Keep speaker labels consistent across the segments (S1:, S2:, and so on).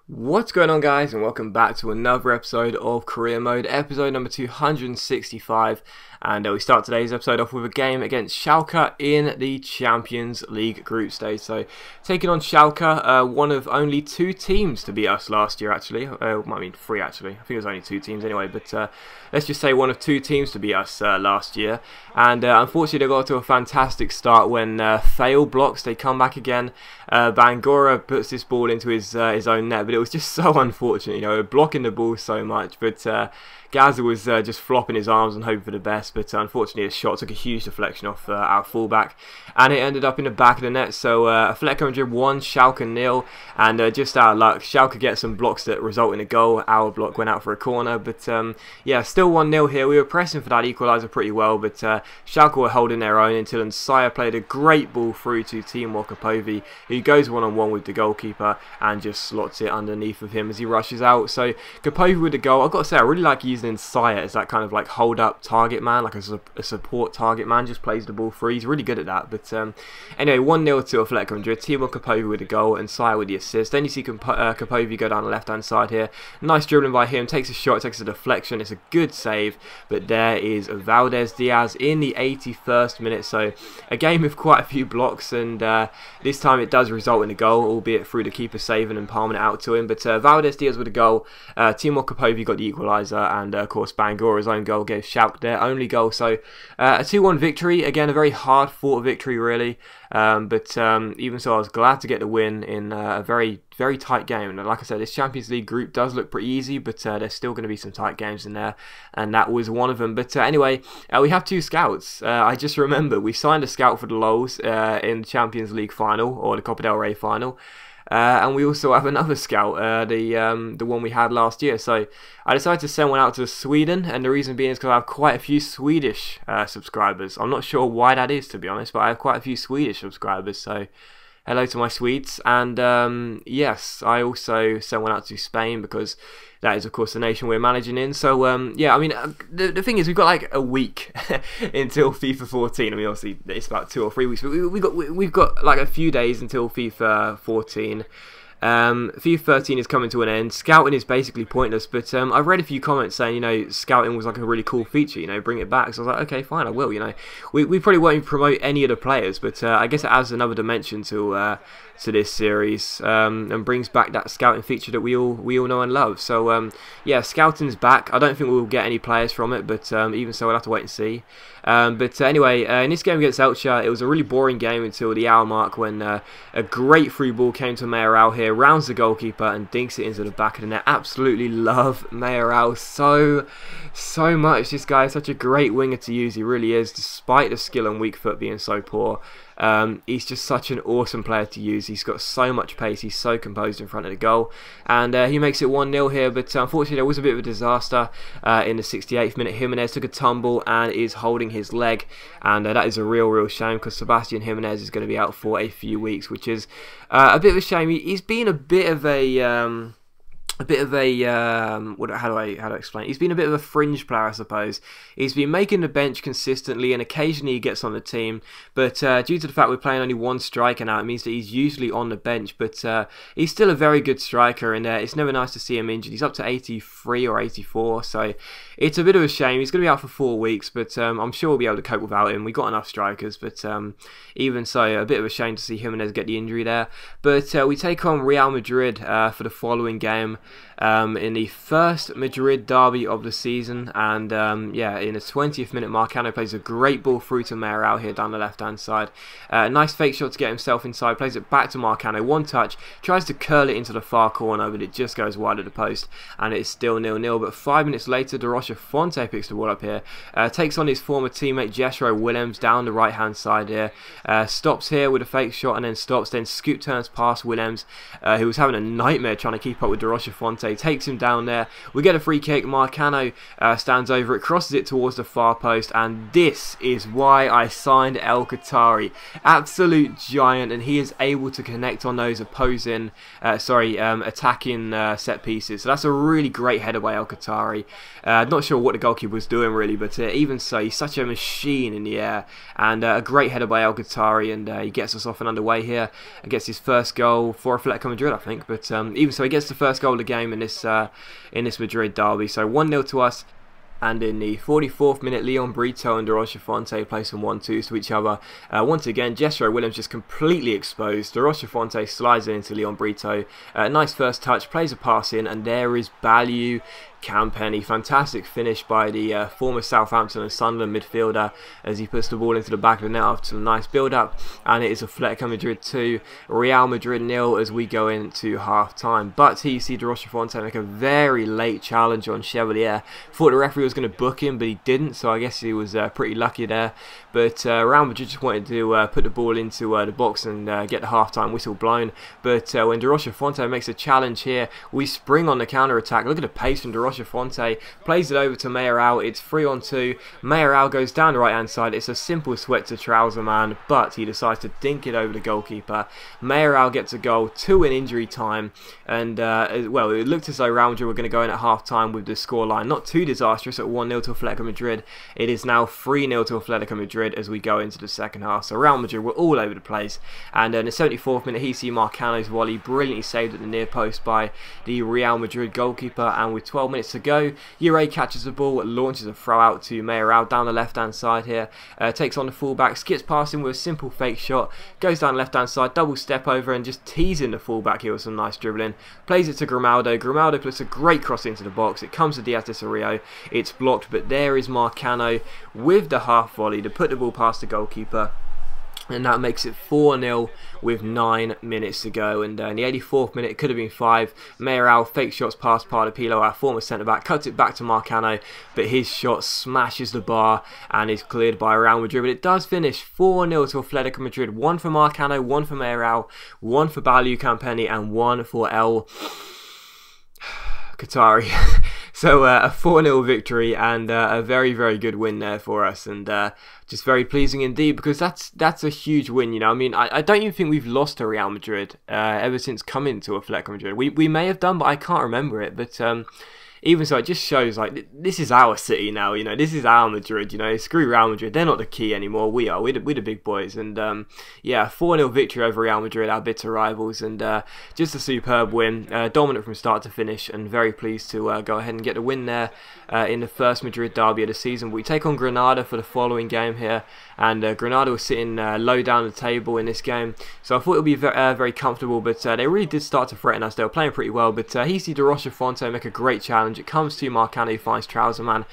S1: What's going on, guys, and welcome back to another episode of Career Mode, episode number 265. And we start today's episode off with a game against Schalke in the Champions League group stage. So, taking on Schalke, one of only two teams to beat us last year, actually. I mean, three, actually. I think it was only two teams anyway, but let's just say one of two teams to beat us last year. And unfortunately, they got to a fantastic start when Fail blocks. They come back again. Bangura puts this ball into his own net, but it was just so unfortunate, you know, blocking the ball so much. But Gaza was just flopping his arms and hoping for the best, but unfortunately his shot took a huge deflection off our fullback, and it ended up in the back of the net. So Athletic Madrid 1, Schalke 0, and just our luck, Schalke get some blocks that result in a goal. Our block went out for a corner, but yeah, still 1-0 here. We were pressing for that equaliser pretty well, but Schalke were holding their own until Nsaya played a great ball through to Timur Kapovi, who goes one-on-one with the goalkeeper and just slots it underneath of him as he rushes out. So Kapovi with the goal. I've got to say, I really like using Nsaya as that kind of like hold up target man, like a support target man, just plays the ball through. He's really good at that. But anyway, 1-0 to Athletic Madrid. Timur Kapovi with the goal and Nsaya with the assist. Then you see Kapovi go down the left hand side here. Nice dribbling by him, takes a shot, takes a deflection. It's a good save, but there is Valdez Diaz in the 81st minute. So a game with quite a few blocks, and this time it does result in a goal, albeit through the keeper saving and palming it out to him. But Valdez Diaz with a goal. Timur Kapovi got the equaliser, and of course Bangura's own goal gave Schalke their only goal. So a 2-1 victory. Again, a very hard fought victory really, but even so I was glad to get the win in a very tight game. And like I said, this Champions League group does look pretty easy, but there's still going to be some tight games in there, and that was one of them. But anyway, we have two scouts. I just remember we signed a scout for the Lols in the Champions League final, or the Copa del Rey final. And we also have another scout, the one we had last year. So I decided to send one out to Sweden, and the reason being is because I have quite a few Swedish subscribers. I'm not sure why that is, to be honest, but I have quite a few Swedish subscribers. So hello to my Swedes. And yes, I also sent one out to Spain because that is, of course, the nation we're managing in. So, yeah, I mean, the thing is, we've got like a week until FIFA 14. I mean, obviously, it's about 2 or 3 weeks, but we've got like a few days until FIFA 14. FIFA 13 is coming to an end. Scouting is basically pointless, but I've read a few comments saying, you know, scouting was like a really cool feature, you know, bring it back. So I was like, okay, fine, I will, you know. We probably won't promote any of the players, but I guess it adds another dimension to this series, and brings back that scouting feature that we all know and love. So yeah, scouting's back. I don't think we'll get any players from it, but even so, we'll have to wait and see. But anyway, in this game against Elche, it was a really boring game until the hour mark when a great through ball came to Mayoral here, rounds the goalkeeper and dinks it into the back of the net. Absolutely love Mayoral so much. This guy is such a great winger to use. He really is, despite the skill and weak foot being so poor. He's just such an awesome player to use. He's got so much pace. He's so composed in front of the goal, and he makes it 1-0 here. But unfortunately, there was a bit of a disaster in the 68th minute. Jimenez took a tumble and is holding his leg, and that is a real shame because Sebastian Jimenez is going to be out for a few weeks, which is a bit of a shame. He's been a bit of a how do I explain it? He's been a bit of a fringe player, I suppose. He's been making the bench consistently, and occasionally he gets on the team, but due to the fact we're playing only one striker now, it means that he's usually on the bench. But he's still a very good striker, and it's never nice to see him injured. He's up to 83 or 84, so it's a bit of a shame. He's going to be out for 4 weeks, but I'm sure we'll be able to cope without him. We've got enough strikers, but even so, a bit of a shame to see Jimenez get the injury there. But we take on Real Madrid for the following game, in the first Madrid derby of the season, and yeah, in the 20th minute, Marcano plays a great ball through to Mayoral here down the left hand side. Nice fake shot to get himself inside, plays it back to Marcano, one touch, tries to curl it into the far corner, but it just goes wide of the post, and it's still 0-0. But 5 minutes later, De Rocha Fonte picks the ball up here, takes on his former teammate Jeshro Willems down the right hand side here, stops here with a fake shot and then stops, then scoop turns past Willems, who was having a nightmare trying to keep up with De Rocha Fonte takes him down there. We get a free kick. Marcano stands over it, crosses it towards the far post, and this is why I signed El Qatari. Absolute giant, and he is able to connect on those opposing, attacking set pieces. So that's a really great header by El Qatari. Not sure what the goalkeeper was doing really, but even so, he's such a machine in the air, and a great header by El Qatari, and he gets us off and underway here and gets his first goal for Atletico Madrid, I think. But even so, he gets the first goal of the game in this Madrid derby. So 1-0 to us. And in the 44th minute, Leon Brito and De Rocha Fonte play some 1-2s to each other. Once again, Jethro Williams just completely exposed. De Rocha Fonte slides it into Leon Brito. Nice first touch, plays a pass in, and there is Balliu Campenny. Fantastic finish by the former Southampton and Sunderland midfielder as he puts the ball into the back of the net after some nice build-up. And it is Atletico Madrid 2, Real Madrid 0 as we go into half-time. But here you see De Rocha Fonte make a very late challenge on Chevalier. Thought the referee was going to book him, but he didn't, so I guess he was pretty lucky there. But Real Madrid just wanted to put the ball into the box and get the half-time whistle blown. But when De Rocha Fonte makes a challenge here, we spring on the counter-attack. Look at the pace from De Rocha Fonte, plays it over to Mayoral. It's 3-on-2. Mayoral goes down the right-hand side. It's a simple sweat to Trouserman, but he decides to dink it over the goalkeeper. Mayoral gets a goal, 2 in injury time, and well, it looked as though Real Madrid were going to go in at half-time with the scoreline not too disastrous at 1-0 to Atletico Madrid. It is now 3-0 to Atletico Madrid as we go into the second half. So Real Madrid were all over the place, and in the 74th minute, he see Marcano's volley brilliantly saved at the near post by the Real Madrid goalkeeper, and with 12 minutes to go, Ure catches the ball, launches a throw out to Mayoral down the left hand side here, takes on the fullback, skips past him with a simple fake shot, goes down the left hand side, double step over and just teasing the fullback here with some nice dribbling, plays it to Grimaldo. Grimaldo puts a great cross into the box. It comes to Diaz de Sorio, it's blocked, but there is Marcano with the half volley to put the ball past the goalkeeper. And that makes it 4-0 with 9 minutes to go. And in the 84th minute, it could have been 5. Mayoral fake shots past Pardapilo, our former centre-back, cuts it back to Marcano, but his shot smashes the bar and is cleared by Real Madrid. But it does finish 4-0 to Atletico Madrid. 1 for Marcano, 1 for Mayoral, 1 for Balliu Campenny, and 1 for El Qatari. So a 4-0 victory and a very, very good win there for us, and just very pleasing indeed, because that's a huge win. You know, I mean, I don't even think we've lost to Real Madrid ever since coming to Atletico Madrid. We may have done, but I can't remember it. But even so, it just shows like this is our city now. You know, this is our Madrid. You know, screw Real Madrid. They're not the key anymore. We are. We're the big boys. And yeah, 4-0 victory over Real Madrid, our bitter rivals, and just a superb win, dominant from start to finish, and very pleased to go ahead and get the win there in the first Madrid derby of the season. We take on Granada for the following game here, and Granada was sitting low down the table in this game, so I thought it would be very comfortable. But they really did start to threaten us. They were playing pretty well, but he sees De Rocha Fonte make a great challenge. It comes to Marcano, who finds Trouserman.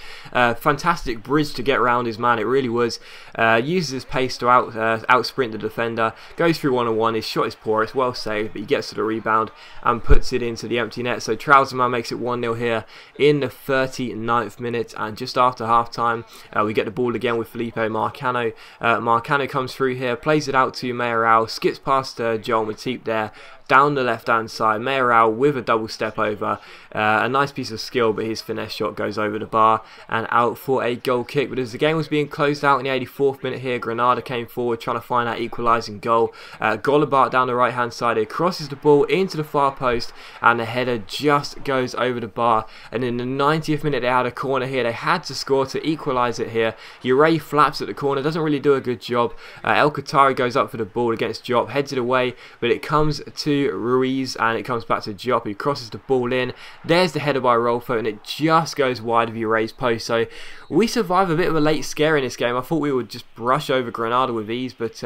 S1: Fantastic bridge to get around his man, it really was. Uses his pace to out sprint the defender, goes through one-on-one. His shot is poor, it's well saved, but he gets to the rebound and puts it into the empty net. So Trouserman makes it 1-0 here in the 39th minute, and just after half-time, we get the ball again with Felipe Marcano. Marcano comes through here, plays it out to Mayoral, skips past Joel Matip there, down the left hand side. Mayoral with a double step over, a nice piece of skill, but his finesse shot goes over the bar and out for a goal kick. But as the game was being closed out in the 84th minute here, Granada came forward trying to find that equalising goal. Golibart down the right hand side here crosses the ball into the far post, and the header just goes over the bar. And in the 90th minute, they had a corner here. They had to score to equalise it here. Ure flaps at the corner, doesn't really do a good job. El Qatari goes up for the ball against Diop, heads it away, but it comes to Ruiz, and it comes back to Diop, who crosses the ball in. There's the header by Rolfo, and it just goes wide of Ure's post. So we survive a bit of a late scare in this game. I thought we would just brush over Granada with ease, but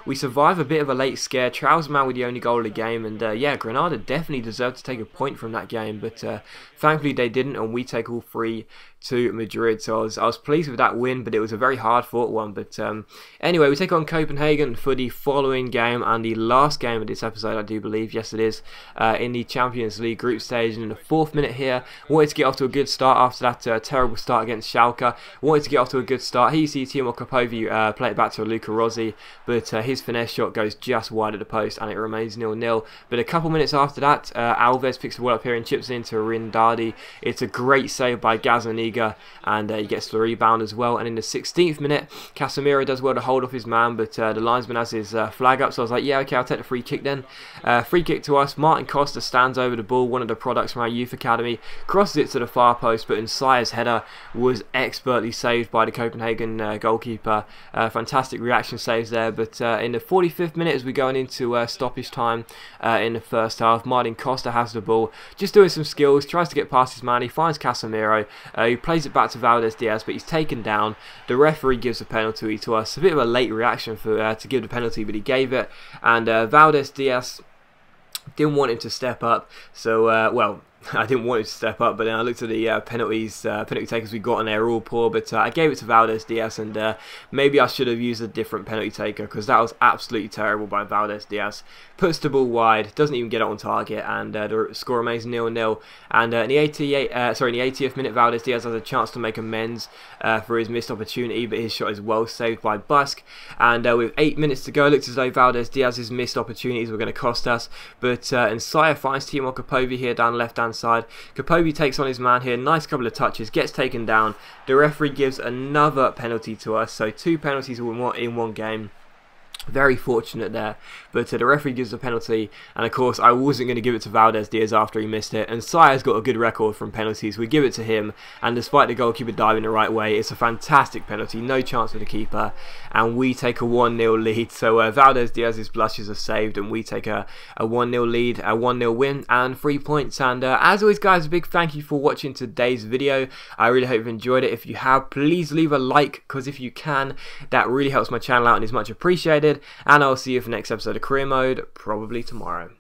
S1: we survive a bit of a late scare. Trouserman with the only goal of the game, and yeah, Granada definitely deserved to take a point from that game, but thankfully they didn't, and we take all 3 to Madrid. So I was pleased with that win, but it was a very hard fought one. But anyway, we take on Copenhagen for the following game and the last game of this episode, I do believe. believe. Yes, it is. In the Champions League group stage, and in the 4th minute here, wanted to get off to a good start after that terrible start against Schalke. Wanted to get off to a good start. Here you see Timo Kapovi play it back to Luca Rossi, but his finesse shot goes just wide of the post, and it remains 0-0. But a couple minutes after that, Alves picks the ball up here and chips it into Rindadi. It's a great save by Gazzaniga, and he gets the rebound as well. And in the 16th minute, Casemiro does well to hold off his man, but the linesman has his flag up, so I was like, yeah, okay, I'll take the free kick then. Free kick to us. Martin Costa stands over the ball, one of the products from our youth academy, crosses it to the far post, but Nsaya's header was expertly saved by the Copenhagen goalkeeper. Fantastic reaction saves there, but in the 45th minute, as we're going into stoppage time in the first half, Martin Costa has the ball, just doing some skills, tries to get past his man, he finds Casemiro, he plays it back to Valdez Diaz, but he's taken down. The referee gives a penalty to us, a bit of a late reaction for to give the penalty, but he gave it, and Valdez Diaz didn't want him to step up, so well, I didn't want him to step up, but then I looked at the penalty takers we got, and they were all poor. But I gave it to Valdez Diaz, and maybe I should have used a different penalty taker, because that was absolutely terrible by Valdez Diaz. Puts the ball wide, doesn't even get it on target, and the score remains 0-0. And in the 80th minute, Valdez Diaz has a chance to make amends for his missed opportunity, but his shot is well saved by Busk. And with 8 minutes to go, it looks as though Valdez Diaz's missed opportunities were going to cost us. But Nsaya finds Timo Kapovi here down left-hand side. Kapovi takes on his man here, nice couple of touches, gets taken down. The referee gives another penalty to us, so 2 penalties in one game. Very fortunate there, but the referee gives a penalty, and of course I wasn't going to give it to Valdez Diaz after he missed it, and Saya's got a good record from penalties. We give it to him, and despite the goalkeeper diving the right way, it's a fantastic penalty, no chance for the keeper, and we take a 1-0 lead. So Valdez Diaz's blushes are saved, and we take a 1-0 lead, a 1-0 win, and 3 points. And as always, guys, a big thank you for watching today's video. I really hope you've enjoyed it. If you have, please leave a like, because if you can, that really helps my channel out and is much appreciated. And I'll see you for the next episode of Career Mode, probably tomorrow.